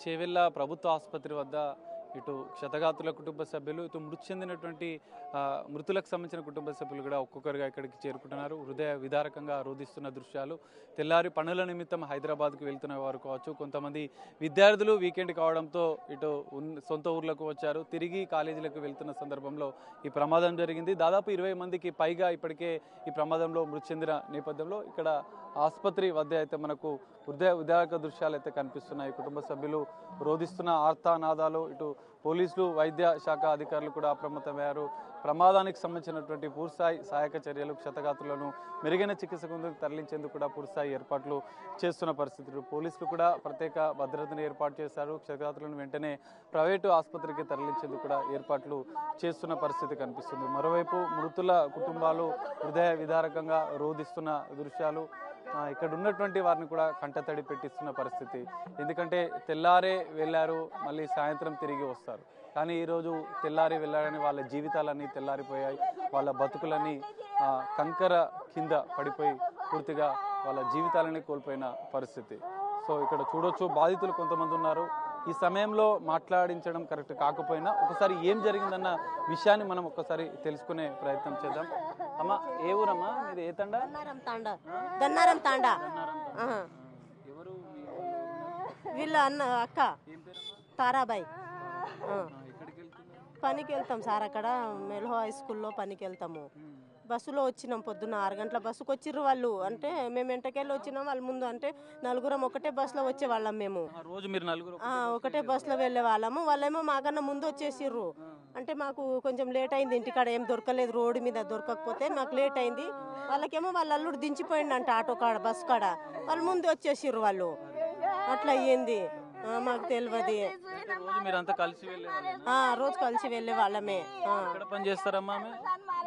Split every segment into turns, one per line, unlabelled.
చేవెళ్ళ ప్రభుత్వ ఆసుపత్రి వద్ద ఇటు క్షతగాతుల కుటుంబ సభ్యులు, ఇటు మృతి చెందినటువంటి మృతులకు సంబంధించిన కుటుంబ సభ్యులు కూడా ఒక్కొక్కరుగా ఇక్కడికి చేరుకుంటున్నారు. హృదయ విదారకంగా రోధిస్తున్న దృశ్యాలు. తెల్లారి పనుల నిమిత్తం హైదరాబాద్కు వెళ్తున్న వారు కావచ్చు, కొంతమంది విద్యార్థులు వీకెండ్ కావడంతో ఇటు సొంత ఊర్లకు వచ్చారు. తిరిగి కాలేజీలకు వెళ్తున్న సందర్భంలో ఈ ప్రమాదం జరిగింది. దాదాపు 20 మందికి పైగా ఇప్పటికే ఈ ప్రమాదంలో మృతి చెందిన నేపథ్యంలో ఇక్కడ ఆసుపత్రి వద్ద అయితే మనకు హృదయ విదారక దృశ్యాలు అయితే కనిపిస్తున్నాయి. కుటుంబ సభ్యులు రోధిస్తున్న ఆర్తానాదాలు, ఇటు పోలీసులు, వైద్య శాఖ అధికారులు కూడా అప్రమత్తమయ్యారు. ప్రమాదానికి సంబంధించినటువంటి పూర్తిస్థాయి సహాయక చర్యలు, క్షతగాతులను మెరుగైన చికిత్సకు తరలించేందుకు కూడా పూర్తిస్థాయి ఏర్పాట్లు చేస్తున్న పరిస్థితులు. పోలీసులు కూడా ప్రత్యేక భద్రతను ఏర్పాటు చేశారు. క్షతగాతులను వెంటనే ప్రైవేటు ఆసుపత్రికి తరలించేందుకు కూడా ఏర్పాట్లు చేస్తున్న పరిస్థితి కనిపిస్తుంది. మరోవైపు మృతుల కుటుంబాలు హృదయ విదారకంగా రోధిస్తున్న దృశ్యాలు. ఇక్కడ ఉన్నటువంటి వారిని కూడా కంటతడి పెట్టిస్తున్న పరిస్థితి. ఎందుకంటే తెల్లారే వెళ్ళారు, మళ్ళీ సాయంత్రం తిరిగి వస్తారు. కానీ ఈరోజు తెల్లారి వెళ్ళారని వాళ్ళ జీవితాలన్నీ తెల్లారిపోయాయి. వాళ్ళ బతుకులన్నీ కంకర కింద పడిపోయి పూర్తిగా వాళ్ళ జీవితాలని కోల్పోయిన పరిస్థితి. సో ఇక్కడ చూడొచ్చు, బాధితులు కొంతమంది ఉన్నారు. ఈ సమయంలో మాట్లాడించడం కరెక్ట్ కాకపోయినా ఒకసారి ఏం జరిగిందన్న విషయాన్ని మనం ఒక్కసారి తెలుసుకునే ప్రయత్నం చేద్దాం. అమ్మ, ఏ ఊరమ్మా మీది? ఏ తండా?
గన్నారం తాండా. వీళ్ళ అన్న అక్క తారాబాయి. పనికి వెళ్తాం సార్, అక్కడ మెల్హో హై స్కూల్లో పనికి వెళ్తాము. బస్సులో వచ్చినాం, పొద్దున్న 6 గంటల బస్సుకు వచ్చిర్రు వాళ్ళు. అంటే మేము ఎంటకెళ్ళి వచ్చినాం, వాళ్ళ ముందు అంటే నలుగురం ఒకటే బస్సులో వచ్చేవాళ్ళం. మేము ఒకటే బస్సులో వెళ్ళే వాళ్ళము. వాళ్ళేమో మాకన్నా ముందు వచ్చేసిర్రు. అంటే మాకు కొంచెం లేట్ అయింది, ఇంటికాడ ఏం దొరకలేదు, రోడ్డు మీద దొరకకపోతే మాకు లేట్ అయింది. వాళ్ళకేమో వాళ్ళ అల్లుడు దించిపోయిందంట ఆటో కాడ, బస్ కాడ. వాళ్ళు ముందు వచ్చేసిర్రు వాళ్ళు. అట్లా అయ్యింది, మాకు తెలియదు. రోజు కలిసి వెళ్ళే వాళ్ళమే.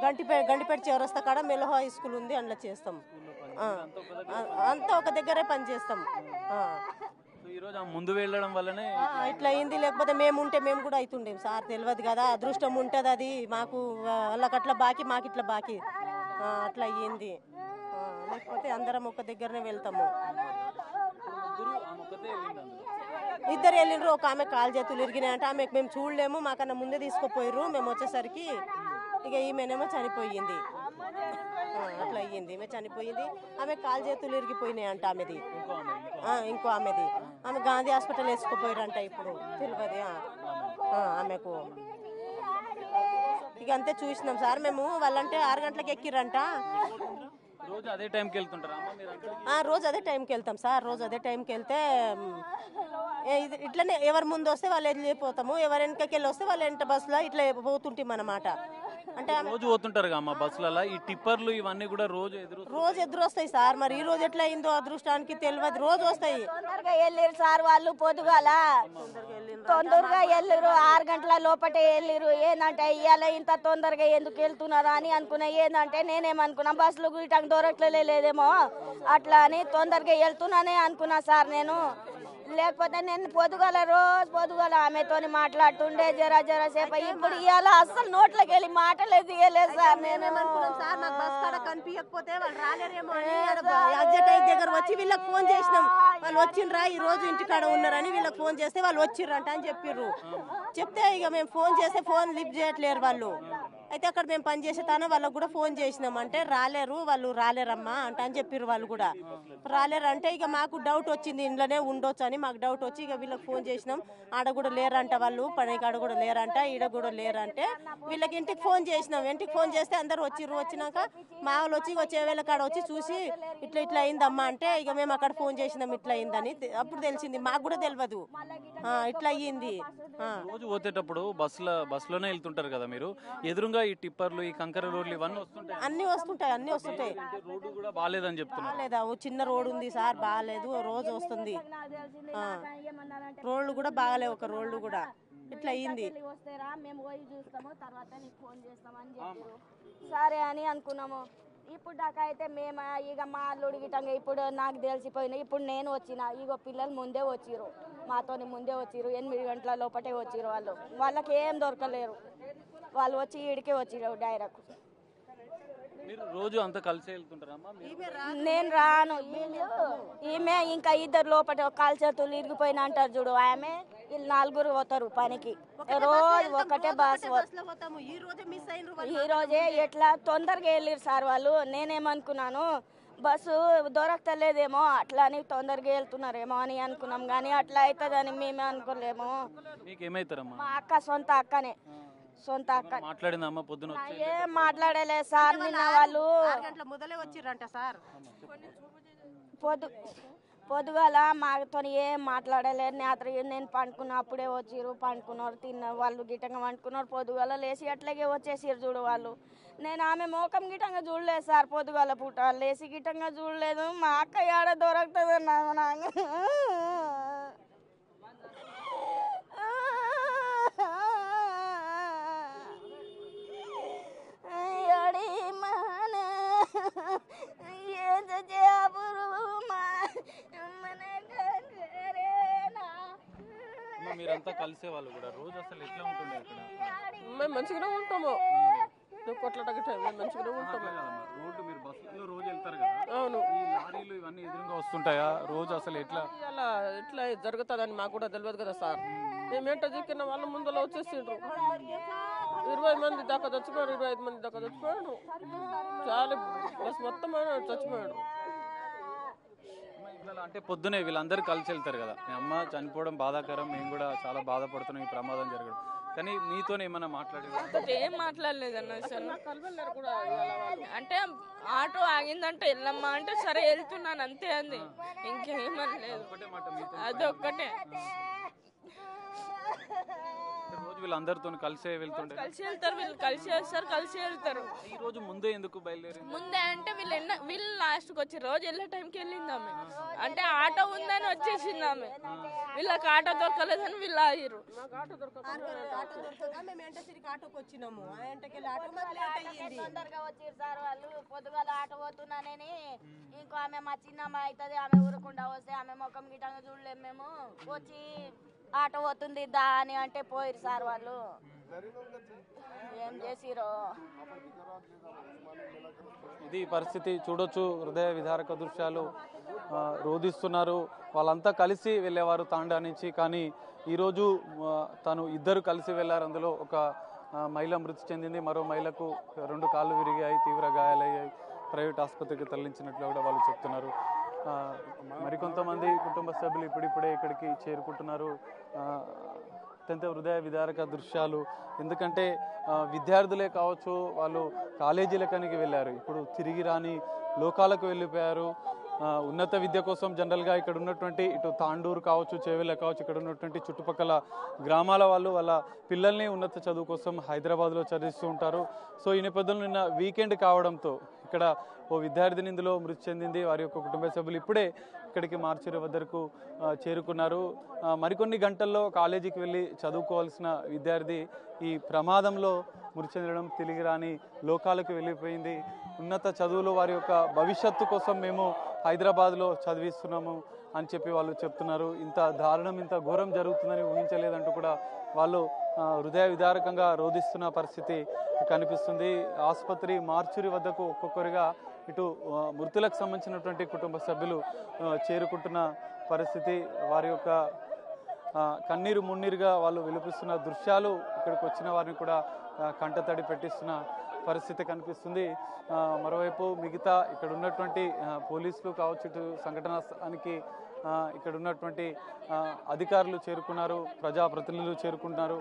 గంటిపేట చౌరస్తా కాడ మెల్హో హై స్కూల్ ఉంది, అందులో చేస్తాం. అంతా ఒక దగ్గరే పని చేస్తాం.
ముందు వెళ్ళడం వల్లనే
ఇట్లా అయింది, లేకపోతే మేము ఉంటే మేము కూడా అవుతుండేం సార్. తెలియదు కదా, అదృష్టం ఉంటుంది అది. మాకు వాళ్ళకి అట్లా బాకీ, మాకు ఇట్లా బాకీ. అట్లా అయ్యింది. లేకపోతే అందరం ఒక దగ్గరనే వెళ్తాము. ఇద్దరు వెళ్ళిండ్రు. ఒక ఆమె కాలు చేతులు ఇరిగినాయంటే ఆమెకు మేము చూడలేము, మాకన్నా ముందే తీసుకుపోయారు. మేము వచ్చేసరికి ఇక ఈమెనేమో చనిపోయింది. అట్లా అయ్యింది, ఈమె చనిపోయింది. ఆమె కాలు చేతులు ఇరిగిపోయినాయి అంట ఆమెది. ఇంకో ఆమెది, ఆమె గాంధీ హాస్పిటల్ వేసుకుపోయారంట. ఇప్పుడు తెలియదు ఆమెకు. ఇక అంతే చూసినాం సార్ మేము. వాళ్ళంటే 6 గంటలకు ఎక్కిరంట.
రోజు అదే టైంకి వెళ్తుంటారా?
రోజు అదే టైంకి వెళ్తాం సార్. రోజు అదే టైంకి వెళ్తే ఇట్లనే ఎవరు ముందు వస్తే వాళ్ళు వెళ్ళిపోతాము, ఎవరు వెనకకెళ్ళి వస్తే వాళ్ళు వెంట బస్సులో ఇట్లా పోతుంటాం అన్నమాట. అంటే
రోజు పోతుంటారు బస్సులలో. ఈ టిప్పర్లు ఇవన్నీ కూడా రోజు
ఎదురు వస్తాయి సార్. మరి ఈ రోజు ఎట్లా అయిందో అదృష్టానికి తెలియదు. రోజు వస్తాయి.
వెళ్ళిరు సార్ వాళ్ళు, పొద్దుగాల తొందరగా వెళ్ళిరు. 6 గంటల లోపటే వెళ్ళిరు. ఏంటంటే ఇవాళ ఇంత తొందరగా ఎందుకు వెళ్తున్నారా అని అనుకున్నా. ఏంటంటే నేనేమనుకున్నా, బస్సులు ఇటంగా దొరకలేదేమో అట్లా అని తొందరగా వెళ్తున్నానే అనుకున్నా సార్ నేను. లేకపోతే నేను రోజు పొద్దుగాల ఆమెతోని మాట్లాడుతుండే జర సేపు. ఇప్పుడు ఇవాళ అస్సలు నోట్లోకి వెళ్ళి మాటలే తీయలేదు సార్.
నేనేమనుకున్నాం సార్, నాకు బస్ కాడ కనిపించకపోతే వాళ్ళు రాలేరేమో అని ఎగ్జిట్ అయ్యి దగ్గర వచ్చి వీళ్ళకి ఫోన్ చేసినాం. వాళ్ళు వచ్చిండ్రా, ఈ రోజు ఇంటికాడ ఉన్నారని వీళ్ళకి ఫోన్ చేస్తే వాళ్ళు వచ్చిర్రంట అని చెప్పిర్రు. చెప్తే ఇక మేము ఫోన్ చేస్తే ఫోన్ లిఫ్ట్ చేయట్లేరు వాళ్ళు. అయితే అక్కడ మేము పని చేసేతానో వాళ్ళకు కూడా ఫోన్ చేసినాం. అంటే వాళ్ళు రాలేరమ్మా అంట అని చెప్పిర్రు. వాళ్ళు కూడా రాలేరు అంటే ఇక మాకు డౌట్ వచ్చింది, ఇంట్లోనే ఉండొచ్చు అని మాకు డౌట్ వచ్చి ఇక వీళ్ళకి ఫోన్ చేసినాం. ఆడ కూడా లేరంట, వాళ్ళు పని కాడ కూడా లేరంట, ఈడ కూడా లేరంటే వీళ్ళకి ఇంటికి ఫోన్ చేసినాం. ఇంటికి ఫోన్ చేస్తే అందరు వచ్చిర్రు. వచ్చినాక మా వాళ్ళు వచ్చి వచ్చేవేళ కాడ వచ్చి చూసి ఇట్లా అయిందమ్మా అంటే ఇక మేము అక్కడ ఫోన్ చేసినాం ఇట్లా అయిందని. అప్పుడు తెలిసింది, మాకు కూడా తెలియదు ఇట్లా అయ్యింది.
రోజు పోతేటప్పుడు బస్సులోనే వెళ్తుంటారు కదా మీరు, ఎదురుగా ఈ టిప్పర్లు, ఈ కంకర రోడ్లు ఇవన్నీ వస్తుంటాయి?
అన్ని వస్తుంటాయి.
రోడ్డు కూడా బాగాలేదని చెప్తున్నారు.
లేదా చిన్న రోడ్డు ఉంది సార్, బాగాలేదు. రోజు వస్తుంది. రోడ్లు కూడా బాగాలేవు, ఒక రోడ్లు కూడా ఇట్లా అయ్యింది.
సరే అని అనుకున్నాము. ఇప్పుడు దాకా అయితే మేము ఇక మా అల్లుడు గిట్టంగా ఇప్పుడు నాకు తెలిసిపోయినా. ఇప్పుడు నేను వచ్చిన, ఇగో పిల్లలు ముందే వచ్చిర్రు, మాతోని ముందే వచ్చిర్రు. 8 గంటల లోపటే వచ్చిర్రు. వాళ్ళకి ఏం దొరకలేరు. వాళ్ళు వచ్చి ఈడికే వచ్చిర్రు డైరెక్ట్.
మీరు రోజు అంతా కలిసి వెళ్తుంటారమ్మా?
నేను రాను. ఈమె ఇంకా ఇద్దరు లోపల కాలు చేతులు ఇరిగిపోయిన అంటారు చూడు, ఆమె వీళ్ళు 4 పోతారు పనికి. రోజు ఒకటే బస్. ఈ రోజే ఎట్లా తొందరగా వెళ్ళారు సార్ వాళ్ళు. నేనేమనుకున్నాను బస్సు దొరకలేదేమో అట్లా అని తొందరగా వెళ్తున్నారేమో అని అనుకున్నాం, కానీ అట్లా అవుతుందని మేమే అనుకోలేము. మా అక్క సొంత అక్కనే, సొంత అక్క.
మాట్లాడిందమ్మా పొద్దున?
ఏం మాట్లాడలేదు సార్. నిన్న వాళ్ళు
మొదలే వచ్చిర్రంట సార్.
పొద్దుగాల మాతో ఏం మాట్లాడలేదు. నేను పండుకున్నా, అప్పుడే వచ్చిర్రు, పండుకున్నారు, తిన్నారు, వాళ్ళు గిట్టంగా పండుకున్నారు. పొద్దుగాల లేచి అట్లాగే వచ్చేసారు చూడు వాళ్ళు. నేను ఆమె మోకం గిట్టంగా చూడలేదు సార్. పొద్దుగాల పూట లేచి గిట్టంగా చూడలేదు. మా అక్క ఏడ దొరకుతుంది నాకు.
మీరంతా కలిసే వాళ్ళు కూడా రోజు అసలు ఎట్లా ఉంటుండే ఇక్కడ?
మేము మంచిగానే ఉంటాము. కొట్లాట మేము మంచిగానే ఉంటాము.
రోడ్డు మీరు బస్సులో రోజు వెళ్తారు కదా?
అవును.
ఈ లారీలు ఇవన్నీ ఎదురుగా వస్తుంటాయా రోజు? అసలు ఎట్లా
అలా ఎట్లా జరుగుతుందని మాకు కూడా తెలియదు కదా సార్. మేమేంటో చిక్కిన వాళ్ళు ముందులో వచ్చేసిండ్రు. 20 మంది దాకా చచ్చిపోయారు, 25 మంది దాకా చచ్చిపోయాడు. చాలా బస్ మొత్తం చచ్చిపోయాడు.
అంటే పొద్దునే వీళ్ళందరూ కలిసి వెళ్తారు కదా. మీ అమ్మ చనిపోవడం బాధాకరం, మేము కూడా చాలా బాధపడుతున్నాం ఈ ప్రమాదం జరగడం. కానీ మీతో ఏమన్నా మాట్లాడేది?
ఏం మాట్లాడలేదు అన్న అసలు. అంటే ఆటో ఆగిందంటే వెళ్ళమ్మా అంటే సరే వెళ్తున్నాను అంతే అంది, ఇంకేమనలేదు. అదొక్కటే.
రోజు వీళ్ళందరితో కలిసే వెళ్తుంటారు,
కలిసి వెళ్తారు, వీళ్ళు కలిసి వస్తారు, కలిసి వెళ్తారు.
ఈ రోజు ముందే ఎందుకు బయలుదేరి?
ముందే అంటే వీళ్ళు లాస్ట్కి వచ్చి రోజు వెళ్ళే టైంకి వెళ్ళింది ఆమె. అంటే ఆటో ఉందని వచ్చేసింది ఆమె. వీళ్ళకి ఆటో దొరకలేదని వీళ్ళు ఆగిరు.
తొందరగా వచ్చారు సార్ వాళ్ళు. పొద్దుగాల ఆటో పోతున్నానని ఇంకో ఆమె మా చిన్నమ్మ అవుతుంది, ఆమె ఊరకుండా వస్తే ఆమె ముఖం గిట్టంగా చూడలేము. మేము వచ్చి ఆటో పోతుంది దా అని అంటే పోయిరు సార్ వాళ్ళు. ఏం చేసిరో.
ఇది పరిస్థితి చూడొచ్చు. హృదయ విదారక దృశ్యాలు రోధిస్తున్నారు. వాళ్ళంతా కలిసి వెళ్ళేవారు తాండా నుంచి. కానీ ఈరోజు తను ఇద్దరు కలిసి వెళ్ళారు. అందులో ఒక మహిళ మృతి చెందింది, మరో మహిళకు 2 కాళ్ళు విరిగాయి, తీవ్ర గాయాలయ్యాయి. ప్రైవేట్ ఆసుపత్రికి తరలించినట్లు కూడా వాళ్ళు చెప్తున్నారు. మరికొంతమంది కుటుంబ సభ్యులు ఇప్పుడిప్పుడే ఇక్కడికి చేరుకుంటున్నారు. అత్యంత హృదయ విదారక దృశ్యాలు. ఎందుకంటే విద్యార్థులే కావచ్చు, వాళ్ళు కాలేజీలకనికి వెళ్ళారు, ఇప్పుడు తిరిగి రాని లోకాలకు వెళ్ళిపోయారు. ఉన్నత విద్య కోసం జనరల్గా ఇక్కడ ఉన్నటువంటి ఇటు తాండూరు కావచ్చు, చేవెళ్ళ కావచ్చు, ఇక్కడ ఉన్నటువంటి చుట్టుపక్కల గ్రామాల వాళ్ళు వాళ్ళ పిల్లల్ని ఉన్నత చదువు కోసం హైదరాబాద్లో చదివిస్తూ ఉంటారు. సో ఈ నేపథ్యంలో నిన్న వీకెండ్ కావడంతో ఇక్కడ ఓ విద్యార్థిని ఇందులో మృతి చెందింది. వారి యొక్క కుటుంబ సభ్యులు ఇప్పుడే ఇక్కడికి మార్చురి వద్దకు చేరుకున్నారు. మరికొన్ని గంటల్లో కాలేజీకి వెళ్ళి చదువుకోవాల్సిన విద్యార్థి ఈ ప్రమాదంలో మృతి చెందడం, తిరిగి రాని లోకాలకు వెళ్ళిపోయింది. ఉన్నత చదువులో వారి యొక్క భవిష్యత్తు కోసం మేము హైదరాబాద్లో చదివిస్తున్నాము అని చెప్పి వాళ్ళు చెప్తున్నారు. ఇంత దారుణం, ఇంత ఘోరం జరుగుతుందని ఊహించలేదంటూ కూడా వాళ్ళు హృదయ విదారకంగా రోధిస్తున్న పరిస్థితి కనిపిస్తుంది. ఆసుపత్రి మార్చురి వద్దకు ఒక్కొక్కరిగా ఇటు మృతులకు సంబంధించినటువంటి కుటుంబ సభ్యులు చేరుకుంటున్న పరిస్థితి. వారి యొక్క కన్నీరు మున్నీరుగా వాళ్ళు విలిపిస్తున్న దృశ్యాలు ఇక్కడికి వచ్చిన వారిని కూడా కంటతడి పెట్టిస్తున్న పరిస్థితి కనిపిస్తుంది. మరోవైపు మిగతా ఇక్కడ ఉన్నటువంటి పోలీసులు కావచ్చు, ఇటు సంఘటనా స్థలానికి ఇక్కడ ఉన్నటువంటి అధికారులు చేరుకున్నారు, ప్రజాప్రతినిధులు చేరుకుంటున్నారు.